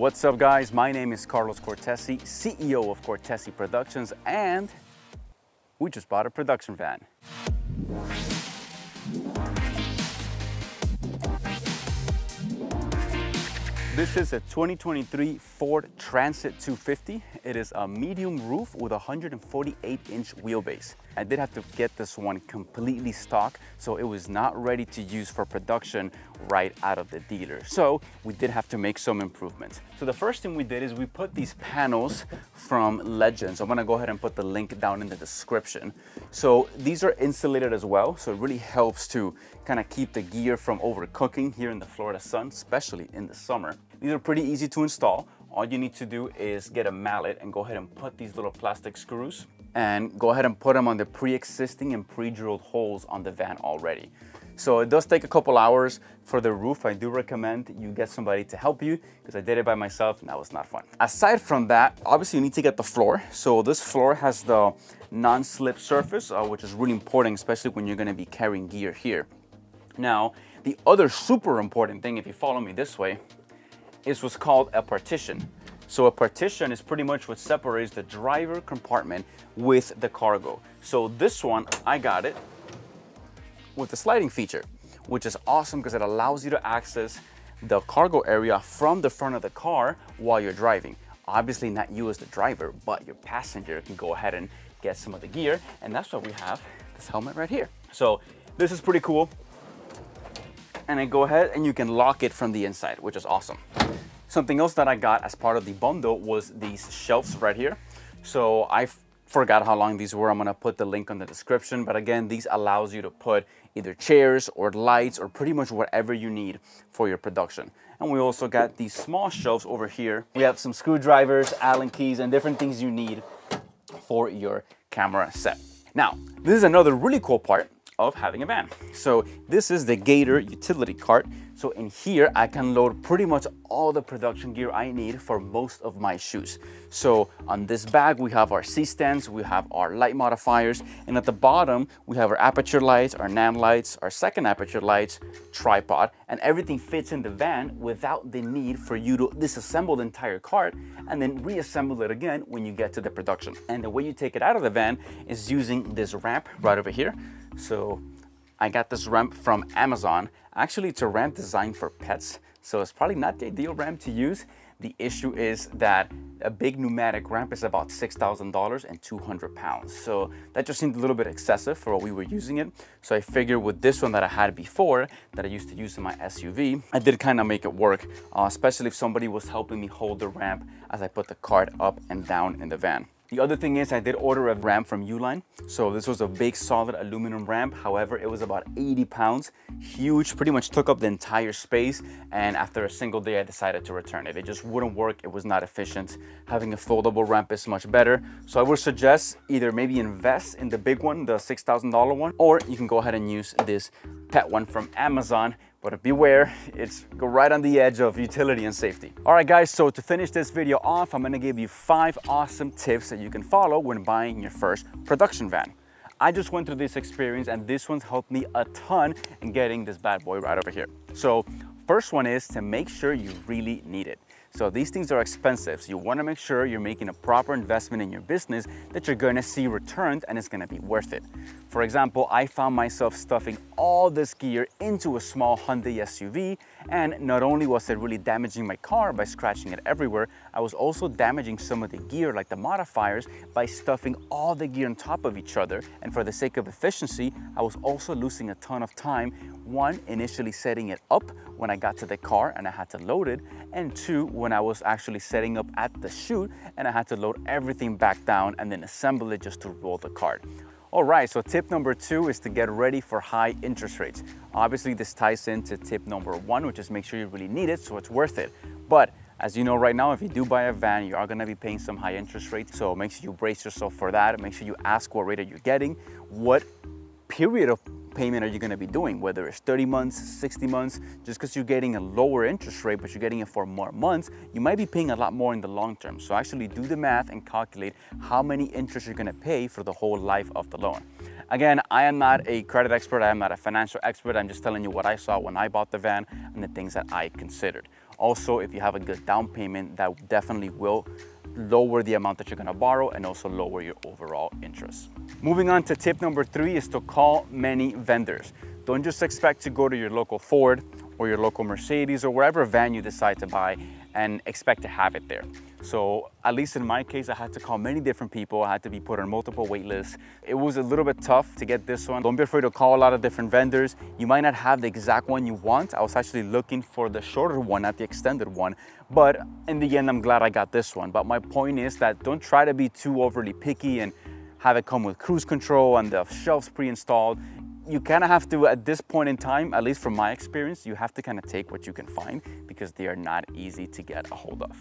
What's up, guys? My name is Carlos Cortesi, CEO of Cortesi Productions, and we just bought a production van. This is a 2023 Ford Transit 250. It is a medium roof with a 148-inch wheelbase. I did have to get this one completely stock, so it was not ready to use for production right out of the dealer. So we did have to make some improvements. So the first thing we did is we put these panels from Legends. I'm gonna go ahead and put the link down in the description. So these are insulated as well, so it really helps to kind of keep the gear from overcooking here in the Florida sun, especially in the summer. These are pretty easy to install. All you need to do is get a mallet and go ahead and put these little plastic screws and go ahead and put them on the pre-existing and pre-drilled holes on the van already. So it does take a couple hours. For the roof, I do recommend you get somebody to help you because I did it by myself and that was not fun. Aside from that, obviously you need to get the floor. So this floor has the non-slip surface, which is really important, especially when you're gonna be carrying gear here. Now, the other super important thing, if you follow me this way, is what's called a partition. So a partition is pretty much what separates the driver compartment with the cargo. So this one, I got it with the sliding feature, which is awesome because it allows you to access the cargo area from the front of the car while you're driving. Obviously not you as the driver, but your passenger can go ahead and get some of the gear. And that's why we have this helmet right here. So this is pretty cool. And then go ahead and you can lock it from the inside, which is awesome. Something else that I got as part of the bundle was these shelves right here. So I forgot how long these were. I'm gonna put the link on the description. But again, these allows you to put either chairs or lights or pretty much whatever you need for your production. And we also got these small shelves over here. We have some screwdrivers, Allen keys, and different things you need for your camera set. Now, this is another really cool part of having a van. So this is the Gator utility cart. So in here, I can load pretty much all the production gear I need for most of my shoots. So on this bag, we have our C-stands, we have our light modifiers, and at the bottom, we have our aperture lights, our NAN lights, our second aperture lights, tripod, and everything fits in the van without the need for you to disassemble the entire cart and then reassemble it again when you get to the production. And the way you take it out of the van is using this ramp right over here. So I got this ramp from Amazon. Actually, it's a ramp designed for pets, so it's probably not the ideal ramp to use. The issue is that a big pneumatic ramp is about $6,000 and 200 pounds. So that just seemed a little bit excessive for what we were using it. So I figured with this one that I had before, that I used to use in my SUV, I did kind of make it work, especially if somebody was helping me hold the ramp as I put the cart up and down in the van. The other thing is I did order a ramp from Uline. So this was a big solid aluminum ramp. However, it was about 80 pounds, huge, pretty much took up the entire space. And after a single day, I decided to return it. It just wouldn't work. It was not efficient. Having a foldable ramp is much better. So I would suggest either maybe invest in the big one, the $6,000 one, or you can go ahead and use this pet one from Amazon. But beware, it's right on the edge of utility and safety. All right, guys, so to finish this video off, I'm gonna give you 5 awesome tips that you can follow when buying your first production van. I just went through this experience and this one's helped me a ton in getting this bad boy right over here. So first one is to make sure you really need it. So these things are expensive, so you want to make sure you're making a proper investment in your business that you're going to see returned and it's going to be worth it. For example, I found myself stuffing all this gear into a small Hyundai SUV, and not only was it really damaging my car by scratching it everywhere, I was also damaging some of the gear like the modifiers by stuffing all the gear on top of each other. And for the sake of efficiency, I was also losing a ton of time. One, initially setting it up when I got to the car and I had to load it, and two, when I was actually setting up at the shoot and I had to load everything back down and then assemble it just to roll the cart. All right, so tip number 2 is to get ready for high interest rates. Obviously, this ties into tip number 1, which is make sure you really need it so it's worth it. But as you know right now, if you do buy a van, you are gonna be paying some high interest rates. So make sure you brace yourself for that. Make sure you ask what rate are you getting, what period of payment are you going to be doing, whether it's 30 months, 60 months. Just because you're getting a lower interest rate, but you're getting it for more months, you might be paying a lot more in the long term. So actually do the math and calculate how many interest you're going to pay for the whole life of the loan. Again, I am not a credit expert. I am not a financial expert. I'm just telling you what I saw when I bought the van and the things that I considered. Also, if you have a good down payment, that definitely will lower the amount that you're gonna borrow and also lower your overall interest. Moving on to tip number 3 is to call many vendors. Don't just expect to go to your local Ford or your local Mercedes or wherever van you decide to buy and expect to have it there. So at least in my case, I had to call many different people. I had to be put on multiple wait lists. It was a little bit tough to get this one. Don't be afraid to call a lot of different vendors. You might not have the exact one you want. I was actually looking for the shorter one, not the extended one. But in the end, I'm glad I got this one. But my point is that don't try to be too overly picky and have it come with cruise control and the shelves pre-installed. You kind of have to, at this point in time, at least from my experience, you have to kind of take what you can find because they are not easy to get a hold of.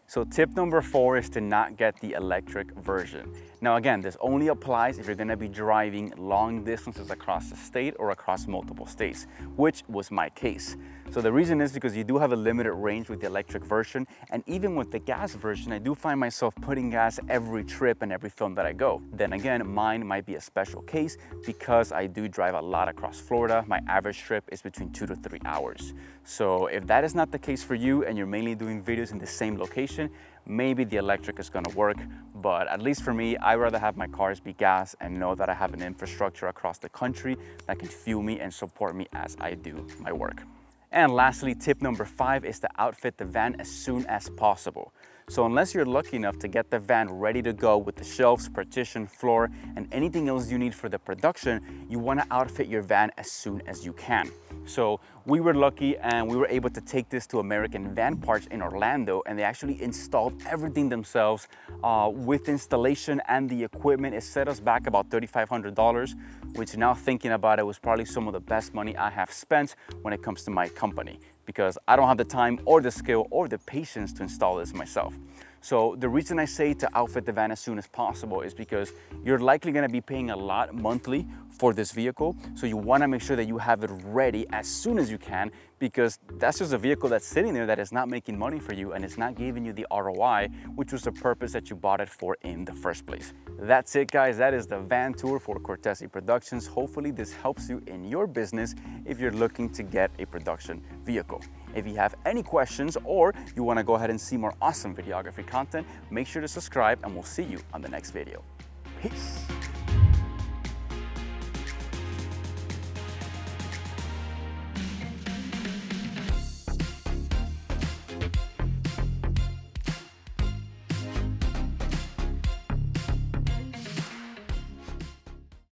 So tip number 4 is to not get the electric version. Now again, this only applies if you're gonna be driving long distances across the state or across multiple states, which was my case. So the reason is because you do have a limited range with the electric version, and even with the gas version, I do find myself putting gas every trip and every film that I go. Then again, mine might be a special case because I do drive a lot across Florida. My average trip is between 2 to 3 hours. So if that is not the case for you and you're mainly doing videos in the same location, maybe the electric is gonna work. But at least for me, I'd rather have my cars be gas and know that I have an infrastructure across the country that can fuel me and support me as I do my work. And lastly, tip number 5 is to outfit the van as soon as possible. So unless you're lucky enough to get the van ready to go with the shelves, partition, floor, and anything else you need for the production, you want to outfit your van as soon as you can. So we were lucky and we were able to take this to American Van Parts in Orlando, and they actually installed everything themselves with installation and the equipment. It set us back about $3,500, which now thinking about it was probably some of the best money I have spent when it comes to my company, because I don't have the time or the skill or the patience to install this myself. So the reason I say to outfit the van as soon as possible is because you're likely gonna be paying a lot monthly for this vehicle. So you wanna make sure that you have it ready as soon as you can, because that's just a vehicle that's sitting there that is not making money for you and it's not giving you the ROI, which was the purpose that you bought it for in the first place. That's it, guys. That is the van tour for Cortesi Productions. Hopefully this helps you in your business if you're looking to get a production vehicle. If you have any questions or you want to go ahead and see more awesome videography content, make sure to subscribe and we'll see you on the next video. Peace.